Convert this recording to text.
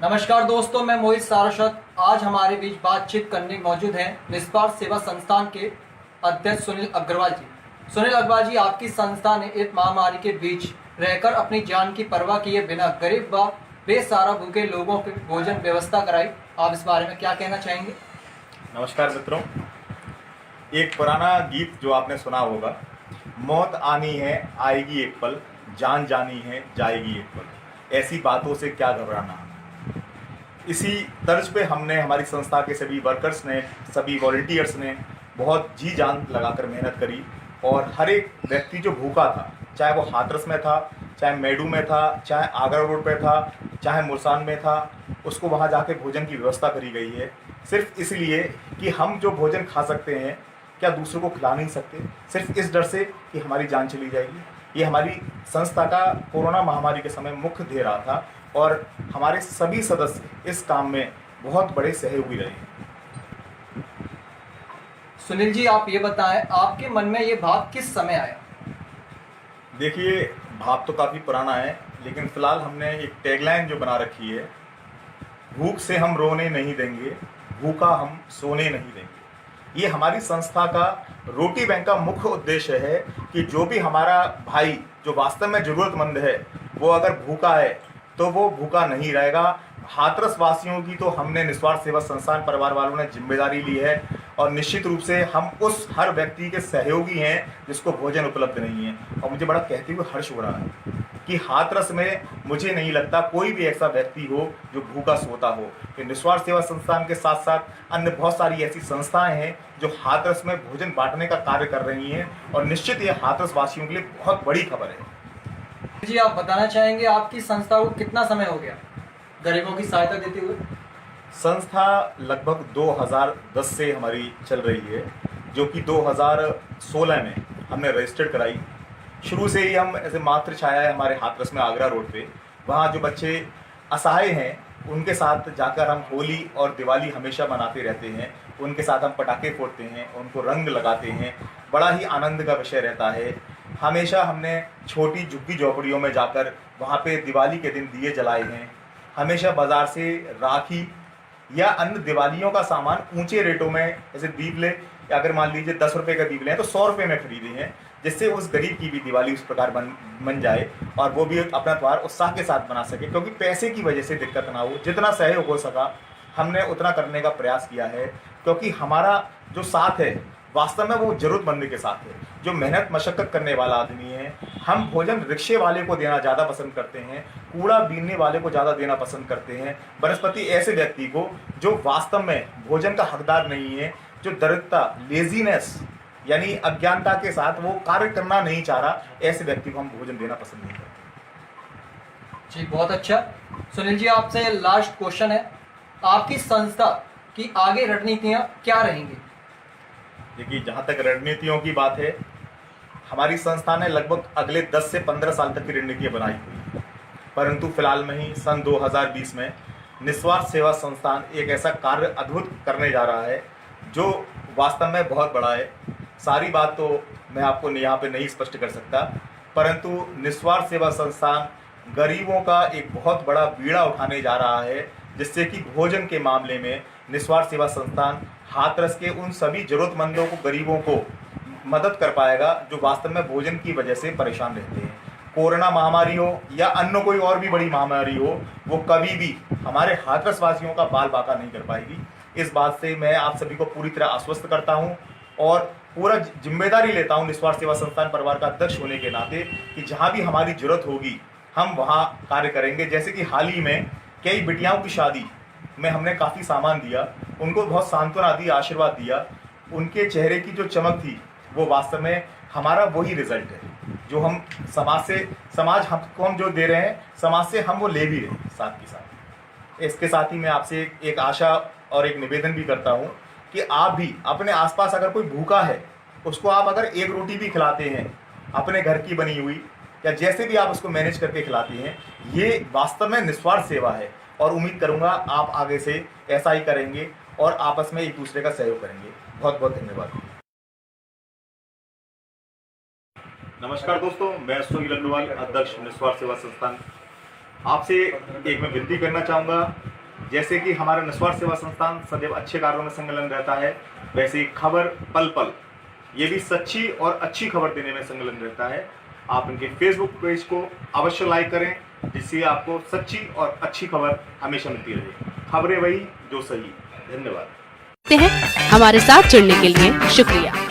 नमस्कार दोस्तों, मैं मोहित सारस्वत। आज हमारे बीच बातचीत करने मौजूद हैं निस्वार्थ सेवा संस्थान के अध्यक्ष सुनील अग्रवाल जी। सुनील अग्रवाल जी, आपकी संस्था ने इस महामारी के बीच रहकर अपनी जान की परवाह किए बिना गरीब व बेसहारा भूखे लोगों की भोजन व्यवस्था कराई। आप इस बारे में क्या कहना चाहेंगे? नमस्कार मित्रों, एक पुराना गीत जो आपने सुना होगा, मौत आनी है आएगी एक पल, जान जानी है जाएगी एक पल, ऐसी बातों से क्या घबराना। इसी तर्ज पे हमने हमारी संस्था के सभी वर्कर्स ने, सभी वॉलंटियर्स ने बहुत जी जान लगाकर मेहनत करी और हर एक व्यक्ति जो भूखा था, चाहे वो हाथरस में था, चाहे मेडू में था, चाहे आगरा रोड पे था, चाहे मुरसान में था, उसको वहाँ जाके भोजन की व्यवस्था करी गई है। सिर्फ इसलिए कि हम जो भोजन खा सकते हैं क्या दूसरों को खिला नहीं सकते, सिर्फ इस डर से कि हमारी जान चली जाएगी। ये हमारी संस्था का कोरोना महामारी के समय मुख्य ध्येय रहा था और हमारे सभी सदस्य इस काम में बहुत बड़े सहयोगी रहे। सुनील जी, आप ये बताएं, आपके मन में ये भाव किस समय आया? देखिए, भाव तो काफ़ी पुराना है, लेकिन फिलहाल हमने एक टैगलाइन जो बना रखी है, भूख से हम रोने नहीं देंगे, भूखा हम सोने नहीं देंगे। ये हमारी संस्था का रोटी बैंक का मुख्य उद्देश्य है कि जो भी हमारा भाई जो वास्तव में ज़रूरतमंद है, वो अगर भूखा है तो वो भूखा नहीं रहेगा। हाथरस वासियों की तो हमने निस्वार्थ सेवा संस्थान परिवार वालों ने जिम्मेदारी ली है और निश्चित रूप से हम उस हर व्यक्ति के सहयोगी हैं जिसको भोजन उपलब्ध नहीं है। और मुझे बड़ा कहते हुए हर्ष हो रहा है कि हाथरस में मुझे नहीं लगता कोई भी ऐसा व्यक्ति हो जो भूखा सोता हो। कि निस्वार्थ सेवा संस्थान के साथ साथ अन्य बहुत सारी ऐसी संस्थाएं हैं जो हाथरस में भोजन बांटने का कार्य कर रही हैं और निश्चित ये हाथरस वासियों के लिए बहुत बड़ी खबर है। जी, आप बताना चाहेंगे आपकी संस्था को कितना समय हो गया गरीबों की सहायता देते हुए? संस्था लगभग 2010 से हमारी चल रही है, जो कि 2016 में हमने रजिस्टर्ड कराई। शुरू से ही हम ऐसे मातृ छाया है हमारे हाथरस में आगरा रोड पे, वहाँ जो बच्चे असहाय हैं उनके साथ जाकर हम होली और दिवाली हमेशा मनाते रहते हैं। उनके साथ हम पटाखे फोड़ते हैं, उनको रंग लगाते हैं, बड़ा ही आनंद का विषय रहता है। हमेशा हमने छोटी झुग्गी झोपड़ियों में जाकर वहाँ पे दिवाली के दिन दिए जलाए हैं। हमेशा बाज़ार से राखी या अन्य दिवालियों का सामान ऊंचे रेटों में, जैसे दीपले अगर मान लीजिए 10 रुपये का दीपले हैं तो 100 रुपये में खरीदे हैं, जिससे उस गरीब की भी दिवाली उस प्रकार बन जाए और वो भी अपना त्योहार उत्साह के साथ बना सके। क्योंकि पैसे की वजह से दिक्कत ना हो, जितना सहयोग हो सका हमने उतना करने का प्रयास किया है। क्योंकि हमारा जो साथ है वास्तव में वो जरूरतमंद के साथ है, जो मेहनत मशक्कत करने वाला आदमी है। हम भोजन रिक्शे वाले को देना ज़्यादा पसंद करते हैं, कूड़ा बीनने वाले को ज़्यादा देना पसंद करते हैं, बनस्पति ऐसे व्यक्ति को जो वास्तव में भोजन का हकदार नहीं है, जो दरिद्रता, लेजीनेस यानी अज्ञानता के साथ वो कार्य करना नहीं चाह रहा, ऐसे व्यक्ति को हम भोजन देना पसंद नहीं करते। जी, बहुत अच्छा। सुनील जी, आपसे लास्ट क्वेश्चन है, आपकी संस्था की आगे रणनीतियाँ क्या रहेंगी? देखिए, जहाँ तक रणनीतियों की बात है, हमारी संस्था ने लगभग अगले 10 से 15 साल तक की रणनीतियाँ बनाई हुई है। परंतु फिलहाल में ही सन 2020 में निस्वार्थ सेवा संस्थान एक ऐसा कार्य अद्भुत करने जा रहा है जो वास्तव में बहुत बड़ा है। सारी बात तो मैं आपको यहाँ पे नहीं स्पष्ट कर सकता, परंतु निस्वार्थ सेवा संस्थान गरीबों का एक बहुत बड़ा बीड़ा उठाने जा रहा है, जिससे कि भोजन के मामले में निस्वार्थ सेवा संस्थान हाथरस के उन सभी जरूरतमंदों को, गरीबों को मदद कर पाएगा जो वास्तव में भोजन की वजह से परेशान रहते हैं। कोरोना महामारी हो या अन्य कोई और भी बड़ी महामारी हो, वो कभी भी हमारे हाथरस वासियों का बाल बाका नहीं कर पाएगी। इस बात से मैं आप सभी को पूरी तरह आश्वस्त करता हूँ और पूरा जिम्मेदारी लेता हूँ निस्वार्थ सेवा संस्थान परिवार का अध्यक्ष होने के नाते कि जहाँ भी हमारी जरूरत होगी हम वहाँ कार्य करेंगे। जैसे कि हाल ही में कई बिटियाओं की शादी में हमने काफ़ी सामान दिया, उनको बहुत सांत्वना दी, आशीर्वाद दिया। उनके चेहरे की जो चमक थी वो वास्तव में हमारा वही रिजल्ट है जो हम समाज हमको हम जो दे रहे हैं, समाज से हम वो ले भी रहे हैं साथ के साथ। इसके साथ ही मैं आपसे एक आशा और एक निवेदन भी करता हूँ कि आप भी अपने आसपास अगर कोई भूखा है, उसको आप अगर एक रोटी भी खिलाते हैं अपने घर की बनी हुई या जैसे भी आप उसको मैनेज करके खिलाते हैं, ये वास्तव में निस्वार्थ सेवा है। और उम्मीद करूंगा आप आगे से ऐसा ही करेंगे और आपस में एक दूसरे का सहयोग करेंगे। बहुत बहुत धन्यवाद। नमस्कार दोस्तों, मैं सुनील अग्रवाल, अध्यक्ष निस्वार्थ सेवा संस्थान। आपसे एक मैं विनती करना चाहूँगा जैसे कि हमारा निस्वार्थ सेवा संस्थान सदैव अच्छे कार्यों में संलग्न रहता है, वैसे ही खबर पल पल ये भी सच्ची और अच्छी खबर देने में संलग्न रहता है। आप इनके फेसबुक पेज को अवश्य लाइक करें, जिससे आपको सच्ची और अच्छी खबर हमेशा मिलती रहे। खबरें वही जो सही। धन्यवाद। हमारे साथ जुड़ने के लिए शुक्रिया।